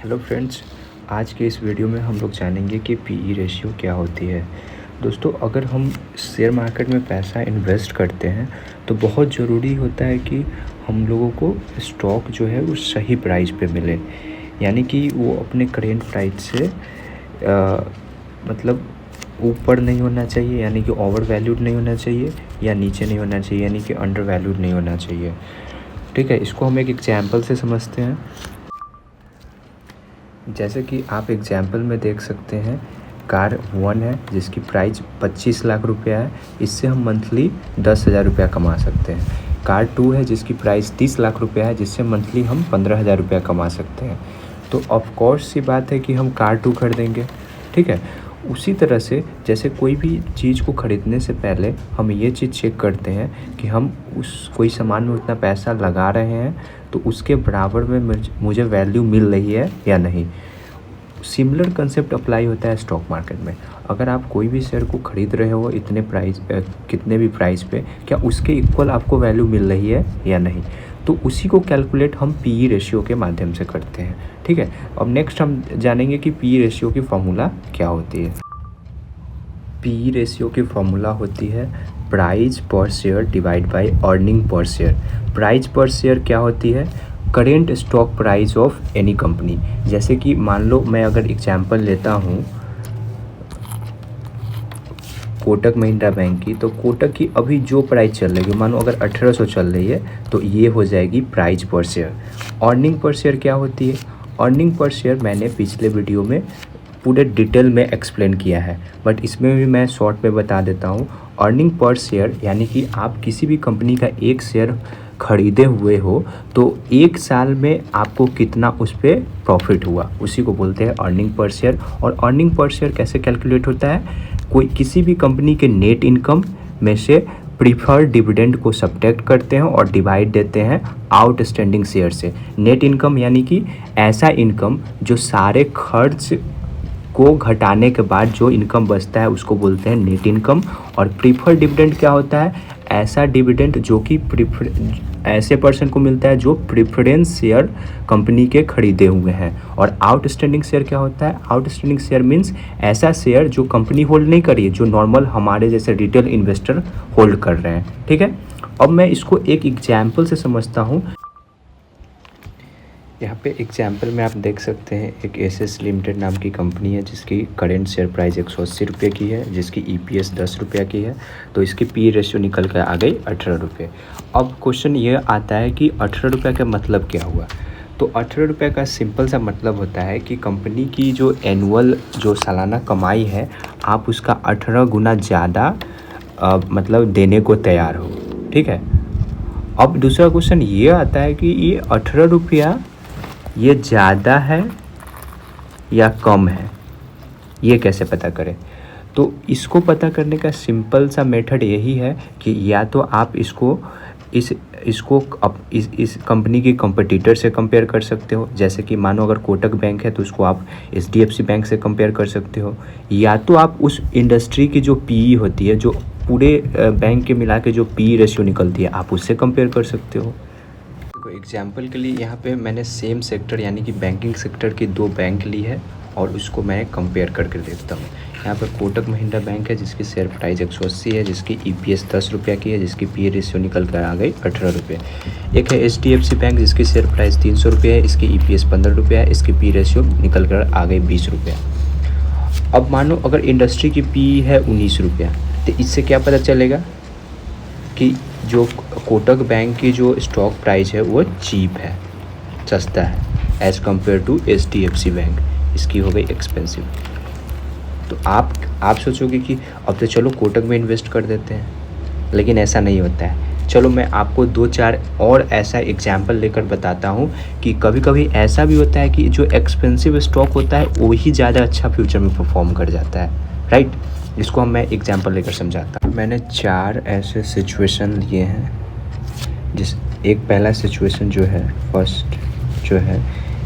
Hello friends, आज के इस वीडियो में हम लोग जानेंगे कि पीई रेशियो क्या होती है। दोस्तों, अगर हम शेयर मार्केट में पैसा इन्वेस्ट करते हैं तो बहुत ज़रूरी होता है कि हम लोगों को स्टॉक जो है वो सही प्राइस पे मिले, यानी कि वो अपने करेंट प्राइस से मतलब ऊपर नहीं होना चाहिए, यानी कि ओवर वैल्यूड नहीं होना चाहिए, या नीचे नहीं होना चाहिए, यानी कि अंडर वैल्यूड नहीं होना चाहिए। ठीक है, इसको हम एक एग्जाम्पल से समझते हैं। जैसे कि आप एग्जाम्पल में देख सकते हैं, कार 1 है जिसकी प्राइस 25 लाख रुपया है, इससे हम मंथली 10,000 रुपया कमा सकते हैं। कार 2 है जिसकी प्राइस 30 लाख रुपया है, जिससे मंथली हम 15,000 रुपया कमा सकते हैं। तो ऑफ कोर्स सी बात है कि हम कार 2 खरीदेंगे। ठीक है, उसी तरह से जैसे कोई भी चीज़ को ख़रीदने से पहले हम ये चीज़ चेक करते हैं कि हम उस कोई सामान में उतना पैसा लगा रहे हैं तो उसके बराबर में मुझे वैल्यू मिल रही है या नहीं। सिमिलर कंसेप्ट अप्लाई होता है स्टॉक मार्केट में। अगर आप कोई भी शेयर को ख़रीद रहे हो इतने प्राइस कितने भी प्राइस पे, क्या उसके इक्वल आपको वैल्यू मिल रही है या नहीं, तो उसी को कैलकुलेट हम पीई रेशियो के माध्यम से करते हैं। ठीक है, अब नेक्स्ट हम जानेंगे कि पीई रेशियो की फॉर्मूला क्या होती है। पीई रेशियो की फॉर्मूला होती है प्राइस पर share divide by earning per share. Price पर शेयर क्या होती है? Current stock price of any company. जैसे कि मान लो मैं अगर एग्जांपल लेता हूँ कोटक महिंद्रा बैंक की, तो कोटक की अभी जो प्राइस चल रही है, मानो अगर 1800 चल रही है तो ये हो जाएगी प्राइस पर शेयर। अर्निंग पर शेयर क्या होती है? अर्निंग पर शेयर मैंने पिछले वीडियो में पूरे डिटेल में एक्सप्लेन किया है, बट इसमें भी मैं शॉर्ट में बता देता हूँ। अर्निंग पर शेयर यानी कि आप किसी भी कंपनी का एक शेयर खरीदे हुए हो तो एक साल में आपको कितना उस पर प्रॉफिट हुआ, उसी को बोलते हैं अर्निंग पर शेयर। और अर्निंग पर शेयर कैसे कैलकुलेट होता है? कोई किसी भी कंपनी के नेट इनकम में से प्रीफर्ड डिविडेंड को सब्ट्रैक्ट करते हैं और डिवाइड देते हैं आउटस्टैंडिंग शेयर से। नेट इनकम यानी कि ऐसा इनकम जो सारे खर्च को घटाने के बाद जो इनकम बचता है उसको बोलते हैं नेट इनकम। और प्रीफर्ड डिविडेंड क्या होता है? ऐसा डिविडेंड जो कि ऐसे पर्सन को मिलता है जो प्रेफरेंस शेयर कंपनी के खरीदे हुए हैं। और आउटस्टैंडिंग शेयर क्या होता है? आउटस्टैंडिंग शेयर मीन्स ऐसा शेयर जो कंपनी होल्ड नहीं करी है, जो नॉर्मल हमारे जैसे रिटेल इन्वेस्टर होल्ड कर रहे हैं। ठीक है, अब मैं इसको एक एग्जाम्पल से समझता हूँ। यहाँ पे एग्जाम्पल में आप देख सकते हैं, एक एसएस लिमिटेड नाम की कंपनी है जिसकी करेंट शेयर प्राइस 180 रुपये की है, जिसकी ईपीएस 10 रुपये की है, तो इसकी पी रेशियो निकल कर आ गई 18 रुपये। अब क्वेश्चन ये आता है कि 18 रुपये का मतलब क्या हुआ? तो 18 रुपये का सिंपल सा मतलब होता है कि कंपनी की जो एनुअल जो सालाना कमाई है, आप उसका 18 गुना ज़्यादा मतलब देने को तैयार हो। ठीक है, अब दूसरा क्वेश्चन ये आता है कि ये 18 रुपया ये ज़्यादा है या कम है, ये कैसे पता करें? तो इसको पता करने का सिंपल सा मेथड यही है कि या तो आप इसको इस कंपनी की कंपटीटर से कंपेयर कर सकते हो। जैसे कि मानो अगर कोटक बैंक है तो उसको आप एचडीएफसी बैंक से कंपेयर कर सकते हो, या तो आप उस इंडस्ट्री की जो पीई होती है, जो पूरे बैंक के मिला के जो पीई रेशियो निकलती है, आप उससे कंपेयर कर सकते हो। एग्जाम्पल के लिए यहाँ पे मैंने सेम सेक्टर यानी कि बैंकिंग सेक्टर की 2 बैंक ली है और उसको मैं कंपेयर करके देखता हूँ। यहाँ पे कोटक महिंद्रा बैंक है जिसकी शेयर प्राइस 180 है, जिसकी ईपीएस 10 रुपये की है, जिसकी पी रेशियो निकल कर आ गई 18 रुपये। एक है एचडीएफसी बैंक जिसकी शेयर प्राइस 300 रुपये है, इसकी ईपीएस 15 रुपये है, इसकी पी रेशियो निकल कर आ गई 20 रुपये। अब मानो अगर इंडस्ट्री की पी है 19 रुपया, तो इससे क्या पता चलेगा कि जो कोटक बैंक की जो स्टॉक प्राइस है वो चीप है, सस्ता है as compare to HDFC bank, इसकी हो गई एक्सपेंसिव। तो आप सोचोगे कि अब तो चलो कोटक में इन्वेस्ट कर देते हैं, लेकिन ऐसा नहीं होता है। चलो मैं आपको 2-4 और ऐसा एग्जाम्पल लेकर बताता हूँ कि कभी कभी ऐसा भी होता है कि जो एक्सपेंसिव स्टॉक होता है वही ज़्यादा अच्छा फ्यूचर में परफॉर्म कर जाता है, राइट। इसको मैं एग्जांपल लेकर समझाता हूँ। मैंने 4 ऐसे सिचुएशन लिए हैं। एक पहला सिचुएशन जो है, फर्स्ट जो है,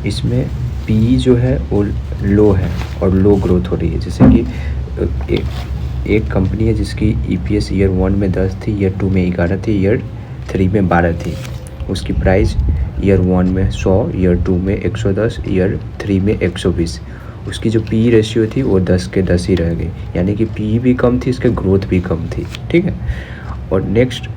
इसमें पी जो है वो लो है और लो ग्रोथ हो रही है। जैसे कि एक कंपनी है जिसकी ईपीएस ईयर 1 में 10 थी, ईयर 2 में 11 थी, ईयर 3 में 12 थी। उसकी प्राइस ईयर 1 में 100, ईयर 2 में 110, ईयर 3 में 120। उसकी जो पी रेशियो थी वो 10 के 10 ही रह गई, यानी कि पी भी कम थी, इसके ग्रोथ भी कम थी, ठीक है। और नेक्स्ट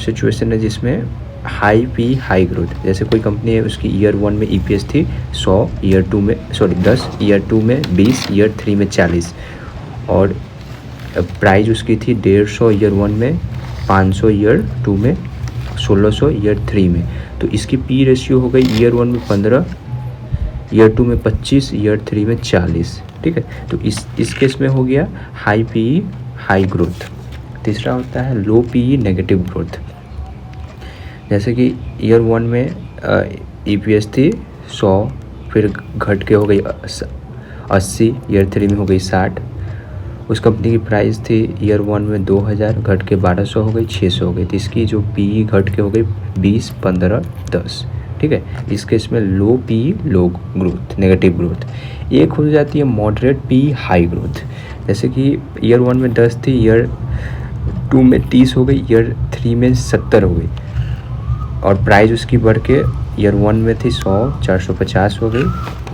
सिचुएशन है जिसमें हाई पी हाई ग्रोथ। जैसे कोई कंपनी है, उसकी ईयर 1 में ईपीएस थी 100, ईयर 2 में 10, ईयर 2 में 20, ईयर 3 में 40, और प्राइस उसकी थी 150 ईयर 1 में, 500 ईयर 2 में, 1600 ईयर 3 में। तो इसकी पी रेशियो हो गई ईयर 1 में 15, ईयर 2 में 25, ईयर 3 में 40, ठीक है। तो इस केस में हो गया हाई पी हाई ग्रोथ। तीसरा होता है लो पी नेगेटिव ग्रोथ। जैसे कि ईयर 1 में ईपीएस थी 100, फिर घट के हो गई 80, ईयर 3 में हो गई 60। उस कंपनी की प्राइस थी ईयर 1 में 2000, घट के 1200 हो गई, 600 हो गई। तो इसकी जो पी घट के हो गई 20, 15, 10, ठीक है। इस केस में लो P low growth negative growth. एक हो जाती है मॉडरेट पी हाई ग्रोथ। जैसे कि ईयर 1 में 10 थी, ईयर 2 में 30 हो गई, ईयर 3 में 70 हो गई, और प्राइस उसकी बढ़ के ईयर 1 में थी 100, 450 हो गई,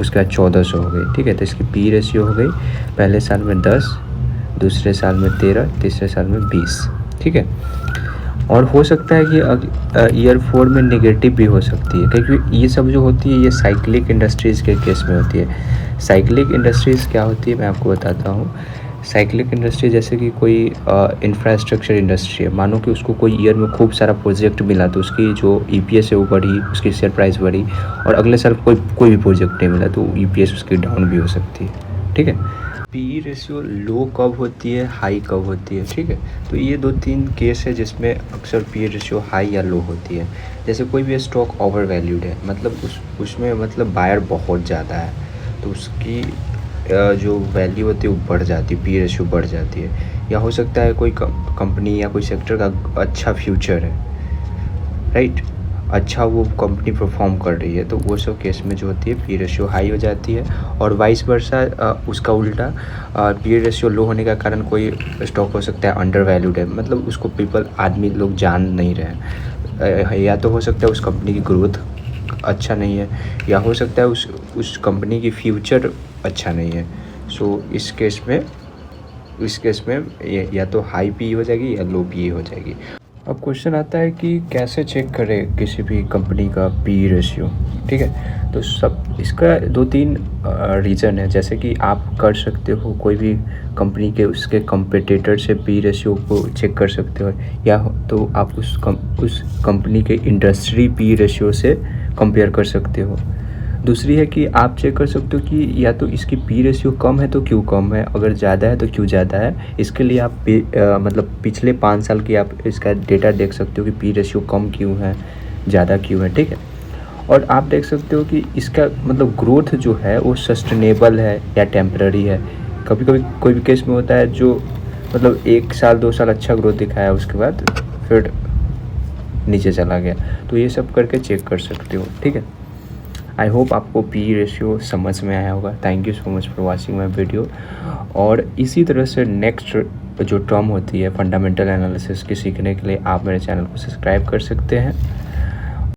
उसके बाद 1400 हो गई, ठीक है। तो इसकी पी रेशियो हो गई पहले साल में 10, दूसरे साल में 13, तीसरे साल में 20, ठीक है। और हो सकता है कि ईयर 4 में नेगेटिव भी हो सकती है, क्योंकि ये सब जो होती है ये साइक्लिक इंडस्ट्रीज़ के केस में होती है। साइक्लिक इंडस्ट्रीज़ क्या होती है मैं आपको बताता हूँ। साइक्लिक इंडस्ट्री जैसे कि कोई इंफ्रास्ट्रक्चर इंडस्ट्री है, मानो कि उसको कोई ईयर में खूब सारा प्रोजेक्ट मिला, तो उसकी जो ईपीएस है वो बढ़ी, उसकी शेयर प्राइस बढ़ी, और अगले साल कोई भी प्रोजेक्ट नहीं मिला तो ईपीएस उसकी डाउन भी हो सकती है, ठीक है। पी रेशियो लो कब होती है, हाई कब होती है, ठीक है। तो ये 2-3 केस है जिसमें अक्सर पी रेशियो हाई या लो होती है। जैसे कोई भी स्टॉक ओवर वैल्यूड है, मतलब उसमें मतलब बायर बहुत ज़्यादा है, तो उसकी जो वैल्यू होती है वो बढ़ जाती है, पी रेशियो बढ़ जाती है। या हो सकता है कोई कंपनी या कोई सेक्टर का अच्छा फ्यूचर है, राइट, अच्छा वो कंपनी परफॉर्म कर रही है, तो वो सब केस में जो होती है पी रेशियो हाई हो जाती है। और वाइस वर्सा उसका उल्टा, पी रेशियो लो होने का कारण कोई स्टॉक हो सकता है अंडर वैल्यूड है, मतलब उसको आदमी लोग जान नहीं रहे, या तो हो सकता है उस कंपनी की ग्रोथ अच्छा नहीं है, या हो सकता है उस कंपनी की फ्यूचर अच्छा नहीं है। सो इस केस में या तो हाई पी हो जाएगी या लो पी हो जाएगी। अब क्वेश्चन आता है कि कैसे चेक करें किसी भी कंपनी का पी रेशियो, ठीक है। तो सब इसका 2-3 रीज़न है। जैसे कि आप कर सकते हो कोई भी कंपनी के उसके कंपटीटर से पी रेशियो को चेक कर सकते हो, या तो आप उस कंपनी के इंडस्ट्री पी रेशियो से कंपेयर कर सकते हो। दूसरी है कि आप चेक कर सकते हो कि या तो इसकी पी रेशियो कम है तो क्यों कम है, अगर ज़्यादा है तो क्यों ज़्यादा है। इसके लिए आप मतलब पिछले 5 साल की आप इसका डेटा देख सकते हो कि पी रेशियो कम क्यों है, ज़्यादा क्यों है, ठीक है। और आप देख सकते हो कि इसका मतलब ग्रोथ जो है वो सस्टेनेबल है या टेम्पररी है। कभी कभी कोई भी केस में होता है जो मतलब 1 साल 2 साल अच्छा ग्रोथ दिखाया, उसके बाद फिर नीचे चला गया। तो ये सब करके चेक कर सकते हो, ठीक है। आई होप आपको पी रेशियो समझ में आया होगा। Thank you so much for watching my video. और इसी तरह से नेक्स्ट जो टर्म होती है फंडामेंटल एनालिसिस की सीखने के लिए आप मेरे चैनल को सब्सक्राइब कर सकते हैं।